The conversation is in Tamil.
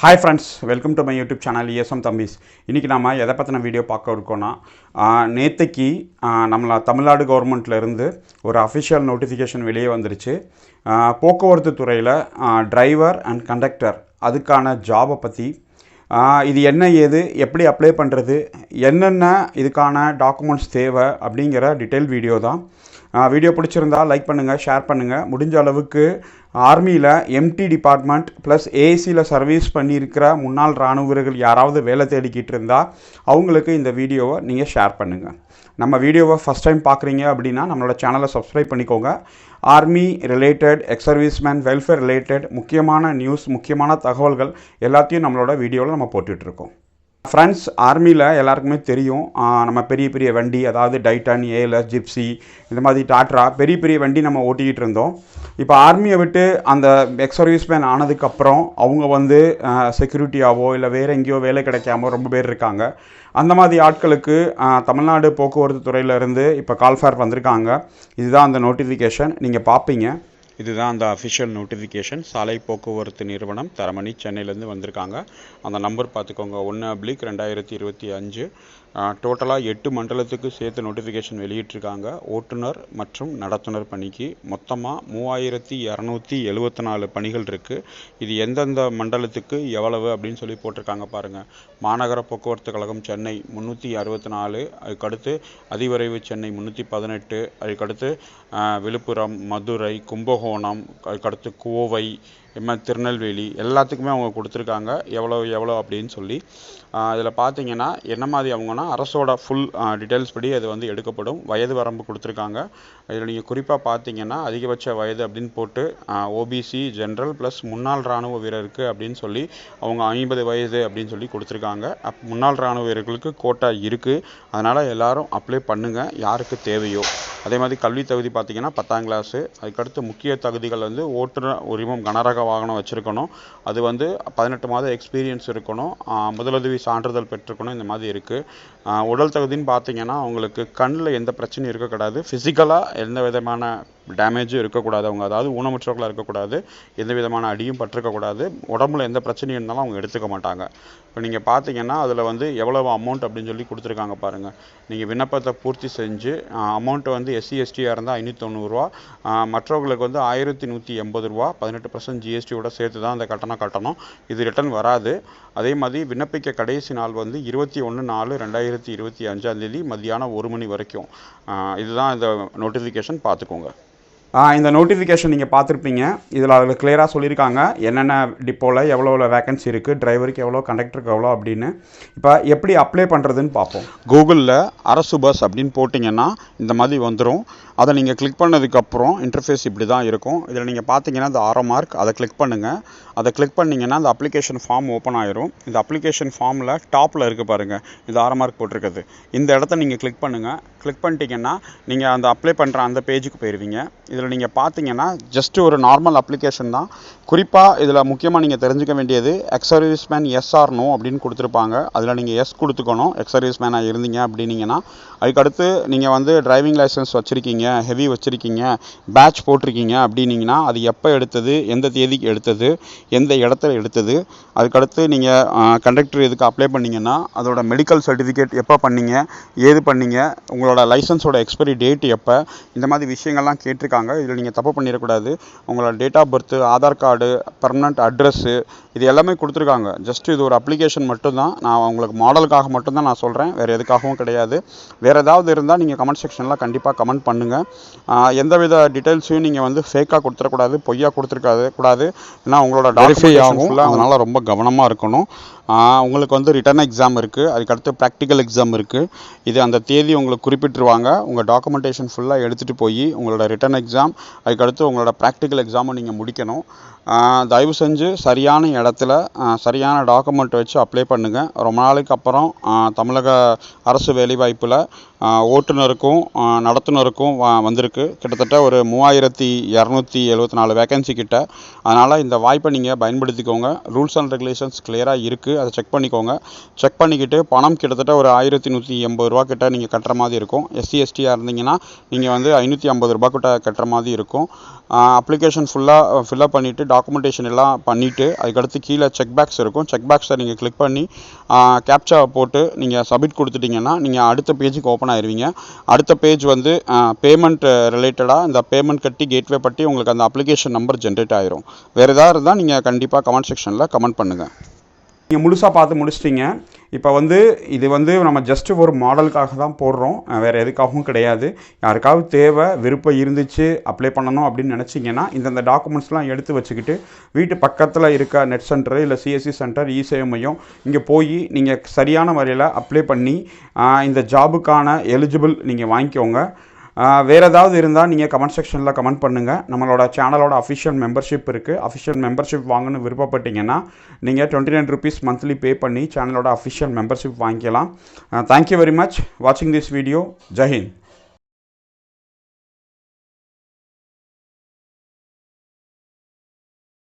Hi friends, welcome to my YouTube channel ESM தம்பிஸ். இன்றைக்கி நம்ம எதை பற்றின வீடியோ பார்க்க இருக்கோன்னா, நேற்றுக்கு நம்மள தமிழ்நாடு கவர்மெண்ட்லேருந்து ஒரு அஃபிஷியல் நோட்டிஃபிகேஷன் வெளியே வந்துருச்சு. போக்குவரத்து துறையில் டிரைவர் அண்ட் கண்டக்டர் அதுக்கான ஜாபை பற்றி, இது என்ன ஏது எப்படி அப்ளை பண்ணுறது, என்னென்ன இதுக்கான டாக்குமெண்ட்ஸ் தேவை அப்படிங்கிற டீட்டெயில் வீடியோ தான். வீடியோ பிடிச்சிருந்தால் லைக் பண்ணுங்கள், ஷேர் பண்ணுங்கள். முடிஞ்ச அளவுக்கு ஆர்மியில் எம்டி டிபார்ட்மெண்ட் ப்ளஸ் ஏசியில் சர்வீஸ் பண்ணியிருக்கிற முன்னாள் இராணுவ வீரர்கள் யாராவது வேலை தேடிக்கிட்டு இருந்தால் அவங்களுக்கு இந்த வீடியோவை நீங்கள் ஷேர் பண்ணுங்கள். நம்ம வீடியோவை ஃபஸ்ட் டைம் பார்க்குறீங்க அப்படின்னா நம்மளோட சேனலை சப்ஸ்கிரைப் பண்ணிக்கோங்க. Army related, X serviceman welfare related முக்கியமான நியூஸ், முக்கியமான தகவல்கள் எல்லாத்தையும் நம்மளோட வீடியோவில் நம்ம போட்டுட்ருக்கோம். ஃப்ரெண்ட்ஸ், ஆர்மியில் எல்லாருக்குமே தெரியும், நம்ம பெரிய பெரிய வண்டி, அதாவது டைட்டன், ஏஎல்எஸ், ஜிப்சி, இந்த மாதிரி டாட்ரா பெரிய பெரிய வண்டி நம்ம ஓட்டிக்கிட்டு இருந்தோம். இப்போ ஆர்மியை விட்டு அந்த எக்ஸ் சர்வீஸ்மேன் ஆனதுக்கப்புறம் அவங்க செக்யூரிட்டியாவோ இல்லை வேறு எங்கேயோ வேலை கிடைக்காமோ ரொம்ப பேர் இருக்காங்க. அந்த மாதிரி ஆட்களுக்கு தமிழ்நாடு போக்குவரத்து துறையிலேருந்து இப்போ கால்ஃபேர் வந்திருக்காங்க. இதுதான் அந்த நோட்டிஃபிகேஷன், நீங்கள் பார்ப்பீங்க. இதுதான் அந்த அஃபிஷியல் நோட்டிஃபிகேஷன். சாலை போக்குவரத்து நிறுவனம் தரமணி, சென்னையிலேருந்து வந்திருக்காங்க. அந்த நம்பர் பார்த்துக்கோங்க, 1/2025. டோட்டலாக 8 மண்டலத்துக்கு சேர்த்து நோட்டிஃபிகேஷன் வெளியிட்டிருக்காங்க. ஓட்டுநர் மற்றும் நடத்துனர் பணிக்கு மொத்தமாக 3274 பணிகள் இருக்குது. இது எந்தெந்த மண்டலத்துக்கு எவ்வளவு அப்படின்னு சொல்லி போட்டிருக்காங்க பாருங்கள். மாநகர போக்குவரத்து கழகம் சென்னை 364, அதுக்கடுத்து அதிவிரைவு சென்னை 318, அதுக்கடுத்து விழுப்புரம், மதுரை, கும்பகோணம், அதுக்கடுத்து கோவை, திருநெல்வேலி, எல்லாத்துக்குமே அவங்க கொடுத்துருக்காங்க எவ்வளோ அப்படின்னு சொல்லி. இதில் பார்த்தீங்கன்னா என்ன மாதிரி அவங்கன்னா அரசோட ஃபுல் டீட்டெயில்ஸ் படி அது எடுக்கப்படும். வயது வரம்பு கொடுத்துருக்காங்க. இதில் நீங்கள் குறிப்பாக பார்த்தீங்கன்னா அதிகபட்ச வயது அப்படின்னு போட்டு ஓபிசி, ஜென்ரல் ப்ளஸ் முன்னாள் இராணுவ வீரருக்கு அப்படின்னு சொல்லி அவங்க 50 வயது அப்படின்னு சொல்லி கொடுத்துருக்காங்க. முன்னாள் இராணுவ வீரர்களுக்கு கோட்டா இருக்குது. அதனால் எல்லோரும் அப்ளை பண்ணுங்கள் யாருக்கு தேவையோ. அதே மாதிரி கல்வி தகுதி பார்த்தீங்கன்னா 10ஆம் கிளாஸு. அதுக்கடுத்து முக்கிய தகுதிகள் ஓட்டுநர் உரிமம், கனரக வாகனம் வச்சுருக்கணும். அது 18 மாத எக்ஸ்பீரியன்ஸ் இருக்கணும். முதலுதவி சான்றிதழ் பெற்றுக்கணும். இந்த மாதிரி இருக்குது. உடல் தகுதின்னு பார்த்தீங்கன்னா அவங்களுக்கு கண்ணில் எந்த பிரச்சனையும் இருக்கக்கூடாது. ஃபிசிக்கலாக எந்த விதமான டேமேஜும் இருக்கக்கூடாது. அவங்க அதாவது ஊனமுற்றவர்களாக இருக்கக்கூடாது. எந்த விதமான அடியும் பட்டிருக்கக்கூடாது. உடம்புல எந்த பிரச்சனையும் இருந்தாலும் அவங்க எடுத்துக்க மாட்டாங்க. இப்போ நீங்கள் பார்த்தீங்கன்னா அதில் எவ்வளவு அமௌண்ட் அப்படின்னு சொல்லி கொடுத்துருக்காங்க பாருங்கள். நீங்கள் விண்ணப்பத்தை பூர்த்தி செஞ்சு அமௌண்ட்டு SC STயாக இருந்தால் 590 ரூபா, மற்றவர்களுக்கு 1180 ரூபா, 18% GSTயோட சேர்த்து தான் அந்த கட்டணம் கட்டணும். இது ரிட்டர்ன் வராது. அதே மாதிரி விண்ணப்பிக்க கடைசி நாள் 21/4/2025 மதியானம் 1 மணி வரைக்கும். இதுதான் இந்த நோட்டிஃபிகேஷன், பார்த்துக்கோங்க. இந்த நோட்டிஃபிகேஷன் நீங்கள் பார்த்துருப்பீங்க. அதில் கிளியராக சொல்லியிருக்காங்க என்னென்ன டிப்போவில் எவ்வளோ வேகன்சி இருக்குது, டிரைவருக்கு எவ்வளோ, கண்டக்டருக்கு எவ்வளோ அப்படின்னு. இப்போ எப்படி அப்ளை பண்ணுறதுன்னு பார்ப்போம். கூகுளில் அரசு பஸ் அப்படின்னு போட்டிங்கன்னா இந்த மாதிரி வந்துடும். அதை நீங்கள் கிளிக் பண்ணதுக்கப்புறம் இன்டர்ஃபேஸ் இப்படி தான் இருக்கும். இதில் நீங்கள் பார்த்தீங்கன்னா இந்த ஆரோ மார்க், அதை கிளிக் பண்ணுங்கள். அதை கிளிக் பண்ணிங்கன்னா அந்த அப்ளிகேஷன் ஃபார்ம் ஓப்பன் ஆயிரும். இந்த அப்ளிகேஷன் ஃபார்மில் டாப்பில் இருக்குது பாருங்கள், இந்த ஆரோ மார்க் போட்டிருக்குது. இந்த இடத்த நீங்கள் கிளிக் பண்ணுங்கள். கிளிக் பண்ணிட்டீங்கன்னா நீங்கள் அந்த அப்ளை பண்ணுற அந்த பேஜுக்கு போயிடுவீங்க. இதில் நீங்கள் பார்த்தீங்கன்னா ஜஸ்ட்டு ஒரு நார்மல் அப்ளிகேஷன் தான். குறிப்பாக இதில் முக்கியமாக நீங்கள் தெரிஞ்சுக்க வேண்டியது ex serviceman yes or no அப்படின்னு கொடுத்துருப்பாங்க. அதில் நீங்கள் எஸ் கொடுத்துக்கணும் எக்ஸ் சர்வீஸ்மேனாக இருந்தீங்க அப்படின்னீங்கன்னா. அதுக்கடுத்து நீங்கள் டிரைவிங் லைசன்ஸ் வச்சுருக்கீங்க, ஹெவி வச்சுருக்கீங்க, பேட்ச் போட்டிருக்கீங்க அப்படின்னீங்கன்னா அது எப்போ எடுத்தது, எந்த தேதிக்கு எடுத்தது, எந்த இடத்துல எடுத்தது. அதுக்கடுத்து நீங்கள் கண்டக்டர் இதுக்கு அப்ளை பண்ணிங்கன்னா அதோட மெடிக்கல் சர்டிஃபிகேட் எப்போ பண்ணீங்க, ஏது பண்ணீங்க, உங்களோட லைசன்ஸோட எக்ஸ்பைரி டேட் எப்போ, இந்த மாதிரி விஷயங்கள்லாம் கேட்டிருக்காங்க. இதில் நீங்கள் தப்பு பண்ணிடக்கூடாது. உங்களோட date of birth, Aadhaar card, permanent address, இது எல்லாமே கொடுத்துருக்காங்க. ஜஸ்ட் இது ஒரு அப்ளிகேஷன் மட்டும்தான். நான் உங்களுக்கு மாடலுக்காக மட்டும்தான் நான் சொல்கிறேன், வேறு எதுக்காகவும் கிடையாது. வேறு ஏதாவது இருந்தால் நீங்கள் கமெண்ட் செக்ஷனில் கண்டிப்பாக கமெண்ட் பண்ணுங்கள். எந்தவித டீட்டெயில்ஸையும் நீங்கள் ஃபேக்காக கொடுத்துடக்கூடாது, பொய்யா கொடுத்துருக்கூடாது. ஏன்னா உங்களோட வெரிஃபை ஆகும். அதனால் ரொம்ப கவனமாக இருக்கணும். உங்களுக்கு ரிட்டன் எக்ஸாம் இருக்குது, அதுக்கடுத்து ப்ராக்டிக்கல் எக்ஸாம் இருக்குது. இது அந்த தேதி உங்களுக்கு குறிப்பிட்டுருவாங்க. உங்கள் டாக்குமெண்டேஷன் ஃபுல்லாக எடுத்துகிட்டு போய் உங்களோட ரிட்டன் எக்ஸாம், அதுக்கடுத்து உங்களோட ப்ராக்டிக்கல் எக்ஸாமை நீங்கள் முடிக்கணும். தயவு செஞ்சு சரியான இடத்துல சரியான டாக்குமெண்ட் வச்சு அப்ளை பண்ணுங்கள். ரொம்ப நாளைக்கு அப்புறம் தமிழக அரசு வேலைவாய்ப்பில் ஓட்டுநருக்கும் நடத்துனருக்கும் வந்திருக்கு. கிட்டத்தட்ட ஒரு 3274 வேகன்சி கிட்ட. அதனால் இந்த வாய்ப்பை நீங்கள் பயன்படுத்திக்கோங்க. ரூல்ஸ் அண்ட் ரெகுலேஷன்ஸ் கிளியராக இருக்குது. அதை செக் பண்ணிக்கோங்க. செக் பண்ணிக்கிட்டு பணம் கிட்டத்தட்ட ஒரு 1180 ரூபா கிட்ட நீங்கள் கட்டுற மாதிரி இருக்கும். எஸ்சி எஸ்டியாக இருந்தீங்கன்னா நீங்கள் வந்து 550 ரூபா கிட்ட கட்டுற மாதிரி இருக்கும். அப்ளிகேஷன் ஃபுல்லாக ஃபில்அப் பண்ணிவிட்டு டாக்குமெண்டேஷன் எல்லாம் பண்ணிவிட்டு அதுக்கடுத்து கீழே செக் பாக்ஸ் இருக்கும். செக் பாக்ஸை நீங்கள் கிளிக் பண்ணி கேப்சாவை போட்டு நீங்கள் சப்மிட் கொடுத்துட்டிங்கன்னா நீங்கள் அடுத்த பேஜுக்கு ஓப்பன் ஆயிடுவீங்க. அடுத்த பேஜ் வந்து பேமெண்ட் ரிலேட்டடாக இந்த பேமெண்ட் கட்டி கேட்வே பற்றி உங்களுக்கு அந்த அப்ளிகேஷன் நம்பர் ஜென்ரேட் ஆயிரும். வேறு ஏதாவது இருந்தால் நீங்கள் கண்டிப்பாக கமெண்ட் செக்ஷனில் கமெண்ட் பண்ணுங்கள். நீங்கள் முழுசாக பார்த்து முடிச்சிட்டிங்க. இப்போ வந்து இது வந்து நம்ம ஜஸ்ட்டு ஒரு மாடலுக்காக தான் போடுறோம், வேறு எதுக்காகவும் கிடையாது. யாருக்காவது தேவை விருப்பம் இருந்துச்சு அப்ளை பண்ணணும் அப்படின்னு நினச்சிங்கன்னா இந்தந்த டாக்குமெண்ட்ஸ்லாம் எடுத்து வச்சுக்கிட்டு வீட்டு பக்கத்தில் இருக்க நெட் சென்டரு இல்லை சிஎஸ்சி சென்டர் இசேவை மையம் இங்கே போய் நீங்கள் சரியான முறையில் அப்ளை பண்ணி இந்த ஜாபுக்கான எலிஜிபிள் நீங்கள் வாங்கிக்கோங்க. வேறு ஏதாவது இருந்தால் நீங்கள் கமெண்ட் செக்ஷனில் கமெண்ட் பண்ணுங்கள். நம்மளோட சேனலோட அஃபிஷியல் மெம்பர்ஷிப் இருக்குது. அஃபிஷியல் மெம்பர்ஷிப் வாங்கணும்னு விருப்பப்பட்டீங்கன்னா நீங்கள் 29 rupees மந்த்லி பே பண்ணி சேனலோட அஃபிஷியல் மெம்பர்ஷிப் வாங்கிக்கலாம். தேங்க்யூ வெரி மச் வாட்சிங் திஸ் வீடியோ. ஜெய் ஹிந்த்.